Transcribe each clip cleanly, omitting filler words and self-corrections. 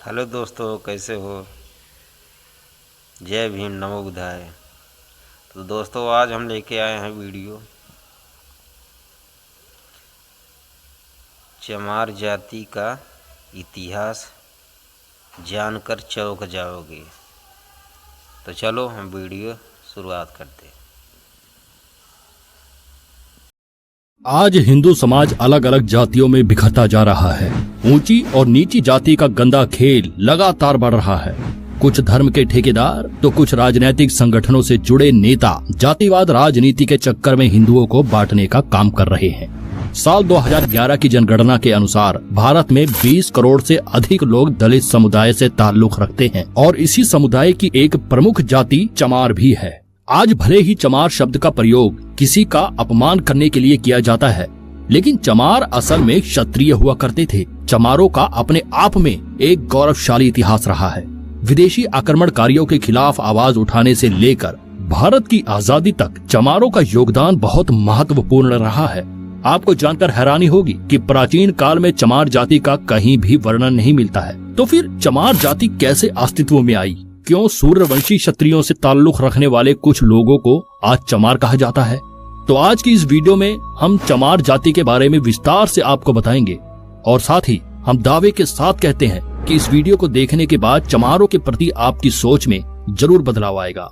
Hello दोस्तों, कैसे हो। जय भीम, नमो बुद्धाय। तो दोस्तों, आज हम लेके आए हैं वीडियो चमार जाति का इतिहास जानकर चौंक जाओगे। तो चलो हम वीडियो शुरुआत करते हैं। आज हिंदू समाज अलग अलग जातियों में बिखरता जा रहा है। ऊंची और नीची जाति का गंदा खेल लगातार बढ़ रहा है। कुछ धर्म के ठेकेदार तो कुछ राजनीतिक संगठनों से जुड़े नेता जातिवाद राजनीति के चक्कर में हिंदुओं को बांटने का काम कर रहे हैं। साल 2011 की जनगणना के अनुसार भारत में 20 करोड़ से अधिक लोग दलित समुदाय से ताल्लुक रखते हैं और इसी समुदाय की एक प्रमुख जाति चमार भी है। आज भले ही चमार शब्द का प्रयोग किसी का अपमान करने के लिए किया जाता है, लेकिन चमार असल में क्षत्रिय हुआ करते थे। चमारों का अपने आप में एक गौरवशाली इतिहास रहा है। विदेशी आक्रमणकारियों के खिलाफ आवाज उठाने से लेकर भारत की आजादी तक चमारों का योगदान बहुत महत्वपूर्ण रहा है। आपको जानकर हैरानी होगी कि प्राचीन काल में चमार जाति का कहीं भी वर्णन नहीं मिलता है। तो फिर चमार जाति कैसे अस्तित्व में आई? क्यों सूर्यवंशी क्षत्रियों से ताल्लुक रखने वाले कुछ लोगों को आज चमार कहा जाता है? तो आज की इस वीडियो में हम चमार जाति के बारे में विस्तार से आपको बताएंगे और साथ ही हम दावे के साथ कहते हैं कि इस वीडियो को देखने के बाद चमारों के प्रति आपकी सोच में जरूर बदलाव आएगा।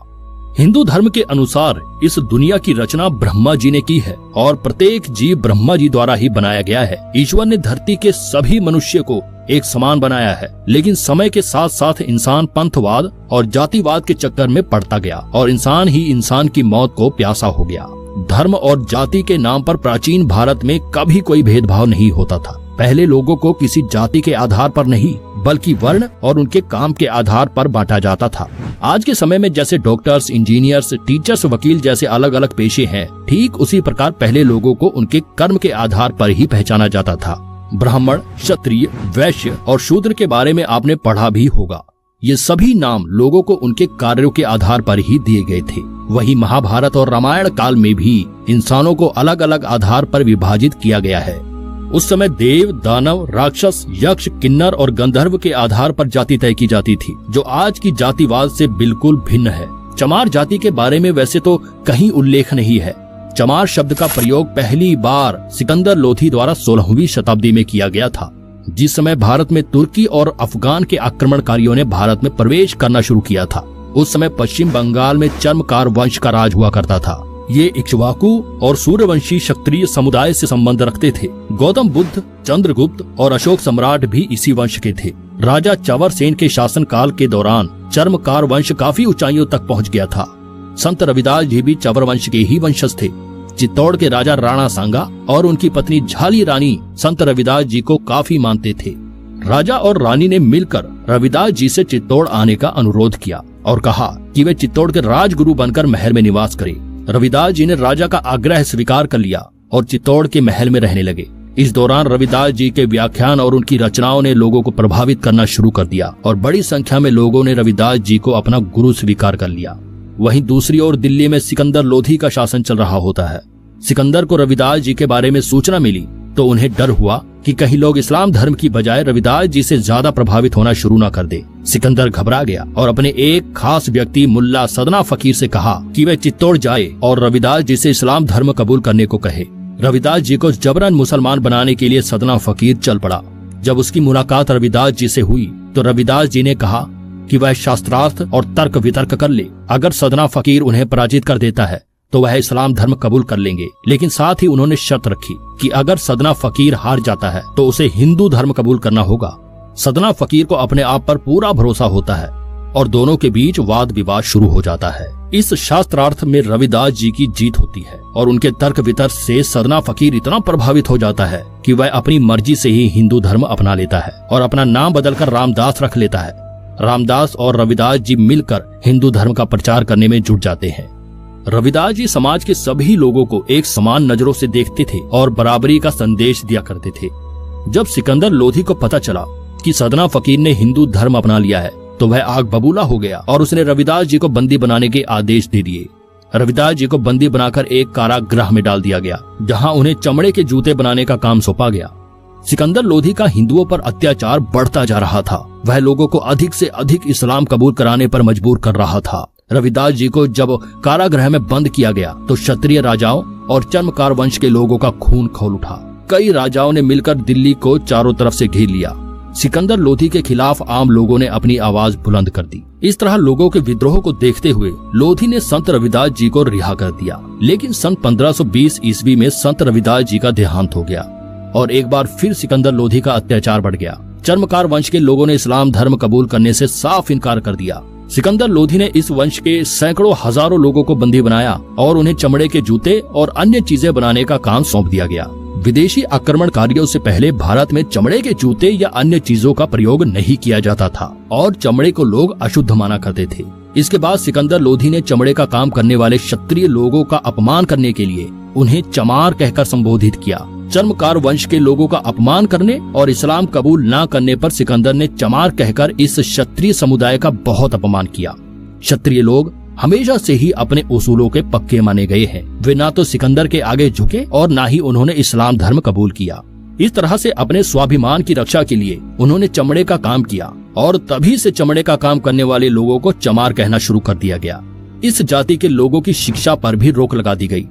हिंदू धर्म के अनुसार इस दुनिया की रचना ब्रह्मा जी ने की है और प्रत्येक जीव ब्रह्मा जी द्वारा ही बनाया गया है। ईश्वर ने धरती के सभी मनुष्य को एक समान बनाया है, लेकिन समय के साथ साथ इंसान पंथवाद और जातिवाद के चक्कर में पड़ता गया और इंसान ही इंसान की मौत को प्यासा हो गया। धर्म और जाति के नाम पर प्राचीन भारत में कभी कोई भेदभाव नहीं होता था। पहले लोगों को किसी जाति के आधार पर नहीं बल्कि वर्ण और उनके काम के आधार पर बांटा जाता था। आज के समय में जैसे डॉक्टर्स, इंजीनियर्स, टीचर्स, वकील जैसे अलग अलग पेशे हैं, ठीक उसी प्रकार पहले लोगों को उनके कर्म के आधार पर ही पहचाना जाता था। ब्राह्मण, क्षत्रिय, वैश्य और शूद्र के बारे में आपने पढ़ा भी होगा। ये सभी नाम लोगों को उनके कार्यों के आधार पर ही दिए गए थे। वही महाभारत और रामायण काल में भी इंसानों को अलग अलग आधार पर विभाजित किया गया है। उस समय देव, दानव, राक्षस, यक्ष, किन्नर और गंधर्व के आधार पर जाति तय की जाती थी, जो आज की जातिवाद से बिल्कुल भिन्न है। चमार जाति के बारे में वैसे तो कहीं उल्लेख नहीं है। चमार शब्द का प्रयोग पहली बार सिकंदर लोधी द्वारा 16वीं शताब्दी में किया गया था, जिस समय भारत में तुर्की और अफगान के आक्रमणकारियों ने भारत में प्रवेश करना शुरू किया था। उस समय पश्चिम बंगाल में चर्मकार वंश का राज हुआ करता था। ये इक्ष्वाकु और सूर्यवंशी क्षत्रिय समुदाय से संबंध रखते थे। गौतम बुद्ध, चंद्रगुप्त और अशोक सम्राट भी इसी वंश के थे। राजा चवर सेन के शासन काल के दौरान चर्मकार वंश काफी ऊंचाइयों तक पहुंच गया था। संत रविदास जी भी चवर वंश के ही वंशज थे। चित्तौड़ के राजा राणा सांगा और उनकी पत्नी झाली रानी संत रविदास जी को काफी मानते थे। राजा और रानी ने मिलकर रविदास जी से चित्तौड़ आने का अनुरोध किया और कहा कि वे चित्तौड़ के राजगुरु बनकर महल में निवास करें। रविदास जी ने राजा का आग्रह स्वीकार कर लिया और चित्तौड़ के महल में रहने लगे। इस दौरान रविदास जी के व्याख्यान और उनकी रचनाओं ने लोगों को प्रभावित करना शुरू कर दिया और बड़ी संख्या में लोगों ने रविदास जी को अपना गुरु स्वीकार कर लिया। वहीं दूसरी ओर दिल्ली में सिकंदर लोधी का शासन चल रहा होता है। सिकंदर को रविदास जी के बारे में सूचना मिली तो उन्हें डर हुआ कि कहीं लोग इस्लाम धर्म की बजाय रविदास जी से ज्यादा प्रभावित होना शुरू न कर दे। सिकंदर घबरा गया और अपने एक खास व्यक्ति मुल्ला सदना फकीर से कहा कि वह चित्तौड़ जाए और रविदास जी से इस्लाम धर्म कबूल करने को कहे। रविदास जी को जबरन मुसलमान बनाने के लिए सदना फकीर चल पड़ा। जब उसकी मुलाकात रविदास जी से हुई तो रविदास जी ने कहा कि वह शास्त्रार्थ और तर्क वितर्क कर ले। अगर सदना फकीर उन्हें पराजित कर देता है तो वह इस्लाम धर्म कबूल कर लेंगे, लेकिन साथ ही उन्होंने शर्त रखी कि अगर सदना फकीर हार जाता है तो उसे हिंदू धर्म कबूल करना होगा। सदना फकीर को अपने आप पर पूरा भरोसा होता है और दोनों के बीच वाद विवाद शुरू हो जाता है। इस शास्त्रार्थ में रविदास जी की जीत होती है और उनके तर्क वितर्क से सदना फकीर इतना प्रभावित हो जाता है कि वह अपनी मर्जी से ही हिंदू धर्म अपना लेता है और अपना नाम बदलकर रामदास रख लेता है। रामदास और रविदास जी मिलकर हिंदू धर्म का प्रचार करने में जुट जाते हैं। रविदास जी समाज के सभी लोगों को एक समान नजरों से देखते थे और बराबरी का संदेश दिया करते थे। जब सिकंदर लोधी को पता चला कि सदना फकीर ने हिंदू धर्म अपना लिया है तो वह आग बबूला हो गया और उसने रविदास जी को बंदी बनाने के आदेश दे दिए। रविदास जी को बंदी बनाकर एक कारागृह में डाल दिया गया, जहां उन्हें चमड़े के जूते बनाने का काम सौंपा गया। सिकंदर लोधी का हिंदुओं पर अत्याचार बढ़ता जा रहा था वह लोगों को अधिक से अधिक इस्लाम कबूल कराने पर मजबूर कर रहा था। रविदास जी को जब कारागृह में बंद किया गया तो क्षत्रिय राजाओं और चर्मकार वंश के लोगों का खून खौल उठा। कई राजाओं ने मिलकर दिल्ली को चारों तरफ से घेर लिया। सिकंदर लोधी के खिलाफ आम लोगों ने अपनी आवाज बुलंद कर दी। इस तरह लोगों के विद्रोह को देखते हुए लोधी ने संत रविदास जी को रिहा कर दिया। लेकिन सन 1520 ईस्वी में संत रविदास जी का देहांत हो गया और एक बार फिर सिकंदर लोधी का अत्याचार बढ़ गया। चर्मकार वंश के लोगों ने इस्लाम धर्म कबूल करने से साफ इनकार कर दिया। सिकंदर लोधी ने इस वंश के सैकड़ों हजारों लोगों को बंदी बनाया और उन्हें चमड़े के जूते और अन्य चीजें बनाने का काम सौंप दिया गया। विदेशी आक्रमणकारियों से पहले भारत में चमड़े के जूते या अन्य चीजों का प्रयोग नहीं किया जाता था और चमड़े को लोग अशुद्ध माना करते थे। इसके बाद सिकंदर लोधी ने चमड़े का काम करने वाले क्षत्रिय लोगों का अपमान करने के लिए उन्हें चमार कहकर संबोधित किया। चर्मकार वंश के लोगों का अपमान करने और इस्लाम कबूल न करने पर सिकंदर ने चमार कहकर इस क्षत्रिय समुदाय का बहुत अपमान किया। क्षत्रिय लोग हमेशा से ही अपने उसूलों के पक्के माने गए हैं। वे ना तो सिकंदर के आगे झुके और ना ही उन्होंने इस्लाम धर्म कबूल किया। इस तरह से अपने स्वाभिमान की रक्षा के लिए उन्होंने चमड़े का काम किया और तभी से चमड़े का काम करने वाले लोगों को चमार कहना शुरू कर दिया गया। इस जाति के लोगों की शिक्षा पर भी रोक लगा दी गई,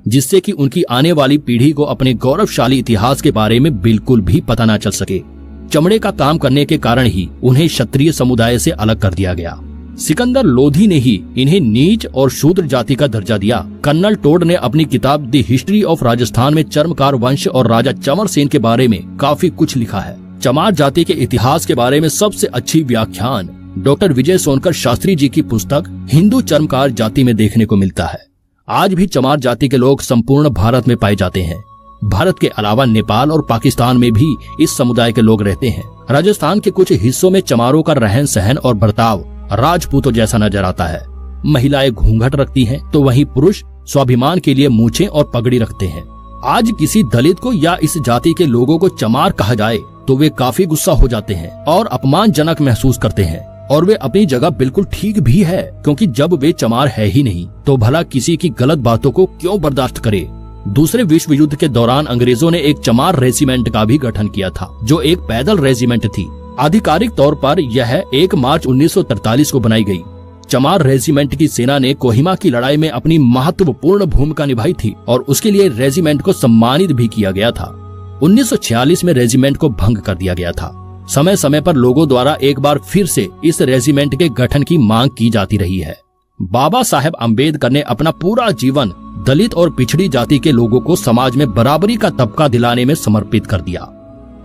जिससे कि उनकी आने वाली पीढ़ी को अपने गौरवशाली इतिहास के बारे में बिल्कुल भी पता न चल सके। चमड़े का काम करने के कारण ही उन्हें क्षत्रिय समुदाय से अलग कर दिया गया। सिकंदर लोधी ने ही इन्हें नीच और शूद्र जाति का दर्जा दिया। कर्नल टोड ने अपनी किताब द हिस्ट्री ऑफ राजस्थान में चर्मकार वंश और राजा चमर सेन के बारे में काफी कुछ लिखा है। चमार जाति के इतिहास के बारे में सबसे अच्छी व्याख्यान डॉक्टर विजय सोनकर शास्त्री जी की पुस्तक हिंदू चर्मकार जाति में देखने को मिलता है। आज भी चमार जाति के लोग संपूर्ण भारत में पाए जाते हैं। भारत के अलावा नेपाल और पाकिस्तान में भी इस समुदाय के लोग रहते हैं। राजस्थान के कुछ हिस्सों में चमारों का रहन सहन और बर्ताव राजपूतों जैसा नजर आता है। महिलाएं घूंघट रखती हैं, तो वहीं पुरुष स्वाभिमान के लिए मूछें और पगड़ी रखते हैं। आज किसी दलित को या इस जाति के लोगों को चमार कहा जाए तो वे काफी गुस्सा हो जाते हैं और अपमानजनक महसूस करते हैं। और वे अपनी जगह बिल्कुल ठीक भी है, क्योंकि जब वे चमार है ही नहीं तो भला किसी की गलत बातों को क्यों बर्दाश्त करे। दूसरे विश्व युद्ध के दौरान अंग्रेजों ने एक चमार रेजिमेंट का भी गठन किया था, जो एक पैदल रेजिमेंट थी। आधिकारिक तौर पर यह 1 मार्च 1943 को बनाई गई। चमार रेजिमेंट की सेना ने कोहिमा की लड़ाई में अपनी महत्वपूर्ण भूमिका निभाई थी और उसके लिए रेजिमेंट को सम्मानित भी किया गया था। 1946 में रेजिमेंट को भंग कर दिया गया था। समय समय पर लोगों द्वारा एक बार फिर से इस रेजिमेंट के गठन की मांग की जाती रही है। बाबा साहेब अम्बेडकर ने अपना पूरा जीवन दलित और पिछड़ी जाति के लोगों को समाज में बराबरी का तबका दिलाने में समर्पित कर दिया।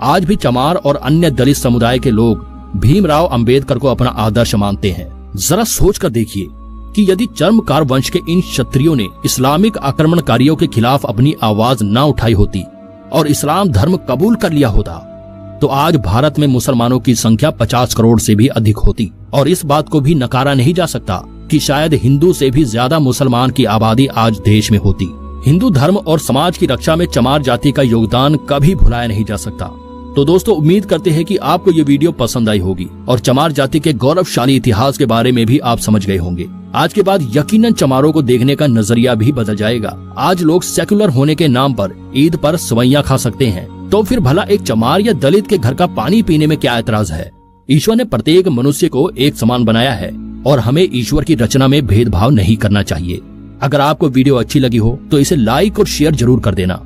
आज भी चमार और अन्य दलित समुदाय के लोग भीमराव अंबेडकर को अपना आदर्श मानते हैं। जरा सोच कर देखिए कि यदि चर्मकार वंश के इन क्षत्रियों ने इस्लामिक आक्रमणकारियों के खिलाफ अपनी आवाज न उठाई होती और इस्लाम धर्म कबूल कर लिया होता तो आज भारत में मुसलमानों की संख्या 50 करोड़ से भी अधिक होती। और इस बात को भी नकारा नहीं जा सकता कि शायद हिंदू से भी ज्यादा मुसलमान की आबादी आज देश में होती। हिंदू धर्म और समाज की रक्षा में चमार जाति का योगदान कभी भुलाया नहीं जा सकता। तो दोस्तों, उम्मीद करते हैं कि आपको ये वीडियो पसंद आई होगी और चमार जाति के गौरवशाली इतिहास के बारे में भी आप समझ गए होंगे। आज के बाद यकीनन चमारों को देखने का नजरिया भी बदल जाएगा। आज लोग सेक्युलर होने के नाम पर ईद पर सवैयां खा सकते हैं, तो फिर भला एक चमार या दलित के घर का पानी पीने में क्या ऐतराज है। ईश्वर ने प्रत्येक मनुष्य को एक समान बनाया है और हमें ईश्वर की रचना में भेदभाव नहीं करना चाहिए। अगर आपको वीडियो अच्छी लगी हो तो इसे लाइक और शेयर जरूर कर देना।